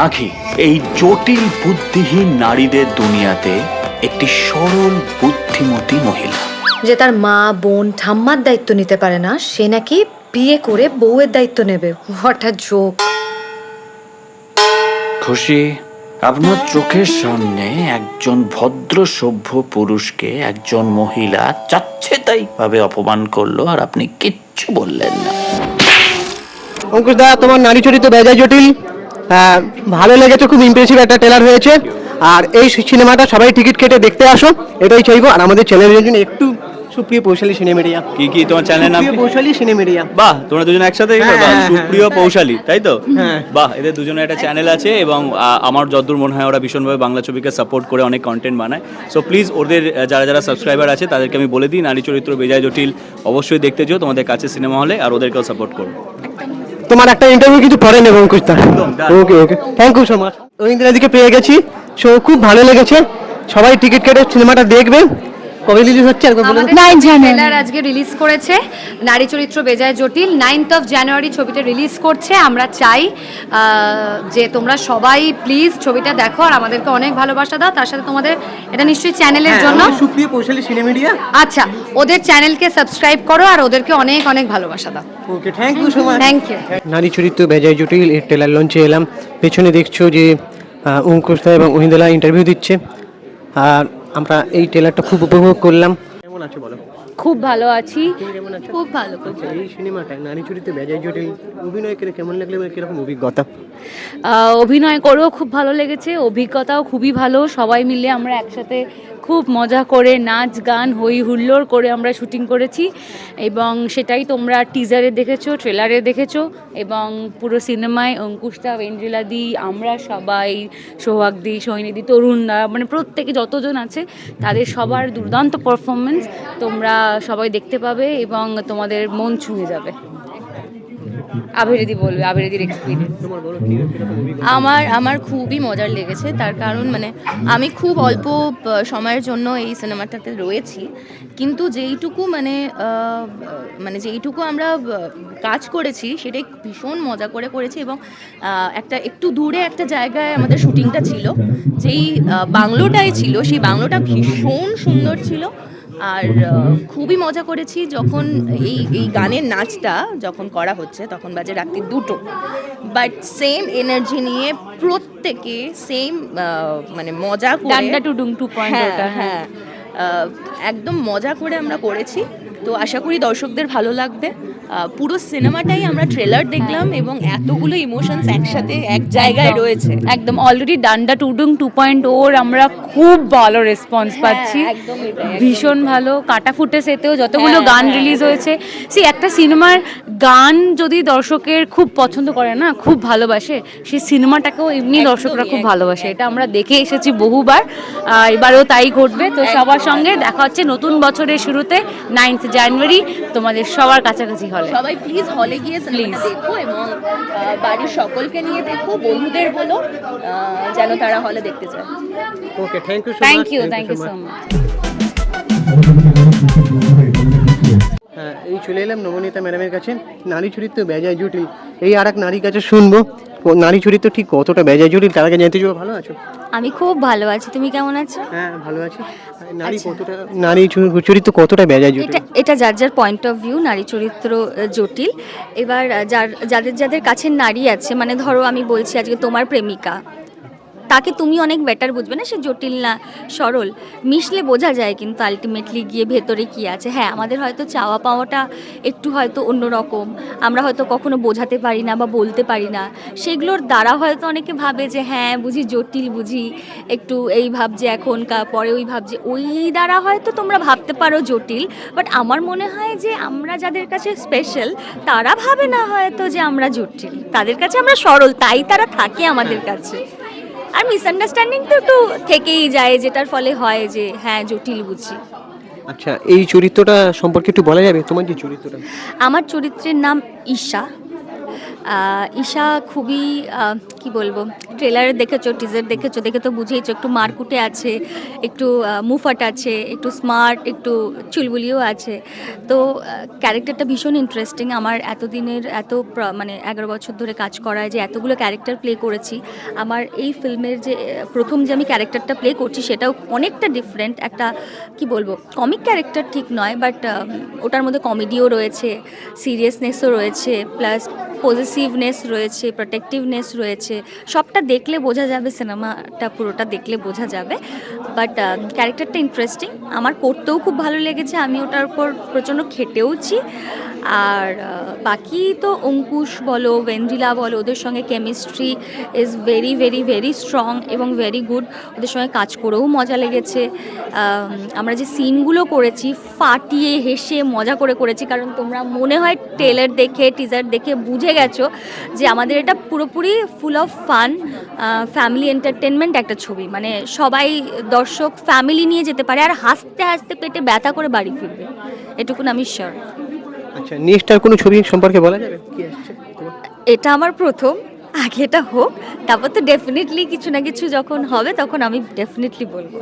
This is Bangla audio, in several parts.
আঁখি এই জটিল বুদ্ধিহীন নারীদের দুনিয়াতে একটি সরল বুদ্ধিমতী মহিলা, যে তার মা বোন ঠাম্মার দায়িত্ব নিতে পারে না, সে নাকি বিয়ে করে বউয়ের দায়িত্ব নেবে। What a joke. খুশি, আপনার চোখের সামনে একজন ভদ্র সভ্য পুরুষকে একজন মহিলা চাচ্ছে তাই ভাবে অপমান করলো, আর আপনি কিচ্ছু বললেন না। অঙ্কুশ দা, তোমার নারী চরিত্র বেজায় জটিল, ভালো লেগেছে, খুব ইমপ্রেসিভ একটা ট্রেলার হয়েছে। আর এই সিনেমাটা সবাই টিকিট কেটে দেখতে আসো, এটাই চাইবো। আর আমাদের চ্যানেলের জন্য একটু সুপ্রিয় পৌশালী সিনেমেরিয়া। কি তোমার চ্যানেলের নাম? সুপ্রিয় পৌশালী সিনেমেরিয়া। বাহ, তোমরা দুজন একসাথে? সুপ্রিয় পৌশালী, তাই তো? হ্যাঁ। বাহ, এদের দুজনের একটা চ্যানেল আছে এবং আমার যতদূর মনে হয় ওরা ভীষণভাবে বাংলা ছবিকে সাপোর্ট করে অনেক কন্টেন্ট বানায়। সো প্লিজ ওদের যারা যারা সাবস্ক্রাইবার আছে তাদেরকে আমি বলে দিই, নারী চরিত্র বেজায় জটিল অবশ্যই দেখতে যেও তোমাদের কাছে সিনেমা হলে, আর ওদেরকেও সাপোর্ট করো। তোমার একটা ইন্টারভিউ কিন্তু পরে নেব অঙ্কুশ দা। ওকে ওকে, থ্যাংক ইউ সো মাচ। রবীন্দ্রনাথকে পেয়ে গেছি, সো খুব ভালো লেগেছে। সবাই টিকিট কেটে সিনেমাটা দেখবে। কবে রিলিজ হচ্ছে? ট্রেলার আজকে রিলিজ করেছে, নারী চরিত্র বেজায় জটিল। 9th of January ছবিটা রিলিজ করছে। আমরা চাই যে তোমরা সবাই প্লিজ ছবিটা দেখো আর আমাদেরকে অনেক ভালোবাসা দাও। তার সাথে তোমাদের এটা নিশ্চয়ই চ্যানেলের জন্য সুপ্রিয় পৌশালী সিনেমেরিয়া। আচ্ছা, ওদের চ্যানেলকে সাবস্ক্রাইব করো আর ওদেরকে অনেক অনেক ভালোবাসা দাও। Okay, thank you so much. Thank you. নারী চরিত্র বেজায় জটিল এর ট্রেলার লঞ্চে এলাম। পেছনে দেখছো যে অঙ্কুশ দা এবং ওহিন্দলা ইন্টারভিউ দিচ্ছে, আর আমরা এই ট্রেলারটা খুব উপভোগ করলাম। কেমন আছো বলো? খুব ভালো আছি। কেমন আছো? খুব ভালো। এই সিনেমাটা নারী চরিত্রে বেজায় জটিল অভিনয় করে কেমন লাগলো, কিরকম অভিজ্ঞতা? অভিনয় করেও খুব ভালো লেগেছে, অভিজ্ঞতাও খুবই ভালো। সবাই মিলে আমরা একসাথে খুব মজা করে নাচ গান হই হুল্লোড় করে আমরা শুটিং করেছি, এবং সেটাই তোমরা টিজারে দেখেছো, ট্রেলারে দেখেছো, এবং পুরো সিনেমায় অঙ্কুশদা, ওয়েন্দ্রিলাদি, আমরা সবাই, সোহাগদি, সৈনিদি, তরুণদা, মানে প্রত্যেকে যতজন আছে তাদের সবার দুর্দান্ত পারফরমেন্স তোমরা সবাই দেখতে পাবে এবং তোমাদের মন ছুঁয়ে যাবে। আবিরেদি বলবে, আবিরেদির এক্সপিরিয়েন্স। আমার খুবই মজার লেগেছে, তার কারণ মানে আমি খুব অল্প সময়ের জন্য এই সিনেমাটাতে রয়েছি, কিন্তু যেইটুকু মানে যেইটুকু আমরা কাজ করেছি সেটাই ভীষণ মজা করে করেছি। এবং একটা একটু দূরে একটা জায়গায় আমাদের শুটিংটা ছিল, যেই বাংলোটাই ছিল সেই বাংলোটা ভীষণ সুন্দর ছিল। আর খুবই মজা করেছি। যখন এই গানের নাচটা যখন করা হচ্ছে তখন বাজে রাত্রি 2টো, বাট সেম এনার্জি নিয়ে প্রত্যেকে সেম মানে মজা করে ডান্ডা টুডুং 2.0 হ্যাঁ একদম মজা করে আমরা করেছি। তো আশা করি দর্শকদের ভালো লাগবে। পুরো সিনেমাটাই আমরা ট্রেলার দেখলাম এবং এতগুলো ইমোশনস একসাথে এক জায়গায় রয়েছে। একদম অলরেডি ডান্ডা টুডুং 2.0 আমরা খুব ভালো রেসপন্স পাচ্ছি, ভীষণ ভালো। কাটা ফুটেজেতেও যতগুলো গান রিলিজ হয়েছে, একটা সিনেমার গান যদি দর্শকের খুব পছন্দ করে না, খুব ভালোবাসে, সেই সিনেমাটাকেও এমনি দর্শকরা খুব ভালোবাসে। এটা আমরা দেখে এসেছি বহুবার, এবারেও তাই ঘটবে। তো সবার সঙ্গে দেখা হচ্ছে নতুন বছরের শুরুতে 9th January তোমাদের সবার কাছাকাছি হলে। সবাই প্লিজ হলে গিয়ে সিনেমা দেখো এবং বাড়ির সকলকে নিয়ে দেখো, বন্ধুদের বলো যেন তারা হলে দেখতে যায়। ওকে, থ্যাংক ইউ সো মাচ। হ্যাঁ, এই চলে এলাম নবনীতা ম্যাডামের কাছে। নারী চরিত্র বেজায় জটিল, এই আর এক নারীর কাছে শুনবো নারী চরিত্র ঠিক কতটা বেজায় জটিল। তার আগে জানতে চাইবো, ভালো আছো? আমি খুব ভালো আছি, তুমি কেমন আছো? হ্যাঁ, ভালো আছি। নারী চরিত্র কতটা বেজায় জটিল? এটা যার যার পয়েন্ট অফ ভিউ। নারী চরিত্র জটিল। এবার যাদের কাছে নারী আছে, মানে ধরো আমি বলছি আজকে তোমার প্রেমিকা, তাকে তুমি অনেক বেটার বুঝবে না, সে জটিল না সরল, মিশলে বোঝা যায় কিন্তু আলটিমেটলি গিয়ে ভেতরে কি আছে। হ্যাঁ, আমাদের হয়তো চাওয়া পাওয়াটা একটু হয়তো অন্যরকম, আমরা হয়তো কখনো বোঝাতে পারি না বা বলতে পারি না, সেগুলোর দ্বারা হয়তো অনেকে ভাবে যে হ্যাঁ বুঝি জটিল, বুঝি একটু এই ভাবছে এখনকার, পরে ওই ভাবছে, ওই দ্বারা হয়তো তোমরা ভাবতে পারো জটিল। বাট আমার মনে হয় যে আমরা যাদের কাছে স্পেশাল তারা ভাবে না হয়তো যে আমরা জটিল, তাদের কাছে আমরা সরল, তাই তারা থাকে আমাদের কাছে। আর মিসআন্ডারস্ট্যান্ডিং তো একটু থেকেই যায়, যেটার ফলে হয় যে হ্যাঁ জটিল বুঝি। আচ্ছা, এই চরিত্রটা সম্পর্কে একটু বলা যাবে? তোমার যে চরিত্রটা? আমার চরিত্রের নাম ঈশা। ঈশা খুবই কি বলবো, ট্রেলার দেখেছো, টিজার দেখেছো, দেখে তো বুঝেইছো একটু মারকুটে আছে, একটু মুফাট আছে, একটু স্মার্ট, একটু চুলবুলিও আছে। তো ক্যারেক্টারটা ভীষণ ইন্টারেস্টিং। আমার এতদিনের মানে 11 বছর ধরে কাজ করায় যে এতগুলো ক্যারেক্টার প্লে করেছি, আমার এই ফিল্মের যে প্রথম যে আমি ক্যারেক্টারটা প্লে করছি সেটাও অনেকটা ডিফারেন্ট। একটা কি বলবো, কমিক ক্যারেক্টার ঠিক নয়, বাট ওটার মধ্যে কমেডিও রয়েছে, সিরিয়াসনেসও রয়েছে, প্লাস পজিটিভনেস রয়েছে, প্রোটেক্টিভনেস রয়েছে। সবটা দেখলে বোঝা যাবে, সিনেমাটা পুরোটা দেখলে বোঝা যাবে। বাট ক্যারেক্টারটা ইন্টারেস্টিং, আমার করতেও খুব ভালো লেগেছে, আমি ওটার উপর প্রচণ্ড খেটেওছি। আর বাকি তো অঙ্কুশ বলো, ভেন্দ্রিলা বলো, ওদের সঙ্গে chemistry is very very very strong এবং ভেরি গুড। ওদের সঙ্গে কাজ করেও মজা লেগেছে। আমরা যে সিনগুলো করেছি ফাটিয়ে হেসে মজা করে করেছি, কারণ তোমরা মনে হয় ট্রেলার দেখে টিজার দেখে বুঝে গেছো যে আমাদের এটা পুরোপুরি full of fun, family entertainment একটা ছবি। মানে সবাই দর্শক ফ্যামিলি নিয়ে যেতে পারে আর হাসতে হাসতে পেটে ব্যথা করে বাড়ি ফিরবে, এটুকুন আমি শিওর। আচ্ছা, নেক্সট আর কোনো ছবি সম্পর্কে বলা যাবে কি আসছে তোমার? এটা আমার প্রথম, আগে এটা হোক, তারপর তো ডেফিনেটলি কিছু না কিছু যখন হবে তখন আমি ডেফিনেটলি বলবো।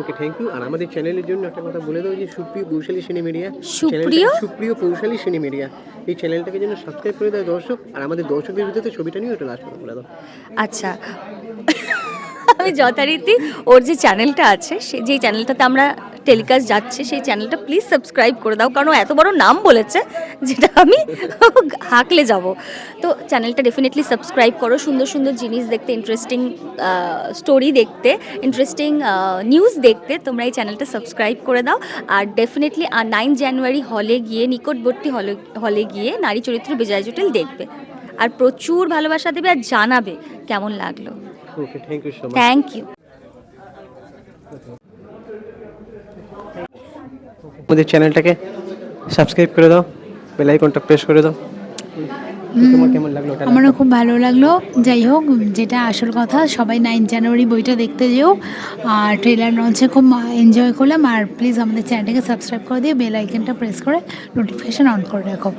ওকে, থ্যাংক ইউ। আর আমাদের চ্যানেলের জন্য একটা কথা বলে দাও যে সুপ্রিয় পৌশালী সিনে মিডিয়া, সুপ্রিয় পৌশালী সিনে মিডিয়া, এই চ্যানেলটাকে যেন সাবস্ক্রাইব করে দেয় দর্শক, আর আমাদের দর্শকদের ভিতরে ছবিটা নিয়ে ওটা লাস্ট করে বলে দাও। আচ্ছা, আমি যথারীতি ওর যে চ্যানেলটা আছে, যেই চ্যানেলটাতে আমরা টেলিকাস্ট যাচ্ছে, সেই চ্যানেলটা প্লিজ সাবস্ক্রাইব করে দাও, কারণ এত বড় নাম বলেছে যেটা আমি হাঁকলে যাব। তো চ্যানেলটা ডেফিনেটলি সাবস্ক্রাইব করো, সুন্দর সুন্দর জিনিস দেখতে, ইন্টারেস্টিং স্টোরি দেখতে, ইন্টারেস্টিং নিউজ দেখতে তোমরা এই চ্যানেলটা সাবস্ক্রাইব করে দাও। আর ডেফিনেটলি 9 জানুয়ারি হলে গিয়ে, নিকটবর্তী হলে গিয়ে নারী চরিত্র বিজয় জটিল দেখবে, আর প্রচুর ভালোবাসা দেবে আর জানাবে কেমন লাগলো। Okay, thank you so much. Thank you. আমাদের চ্যানেলটাকে সাবস্ক্রাইব করে দাও, বেল আইকনটা প্রেস করে দাও। তোমার কেমন লাগলো? আমারও খুব ভালো লাগলো। যাই হোক, যেটা আসল কথা, সবাই 9 জানুয়ারি বইটা দেখতে যেও। আর ট্রেলার লঞ্চে খুব এনজয় করলাম। আর প্লিজ আমাদের চ্যানেলটাকে সাবস্ক্রাইব করে দিয়ে বেল আইকনটা প্রেস করে নোটিফিকেশান অন করে রাখো।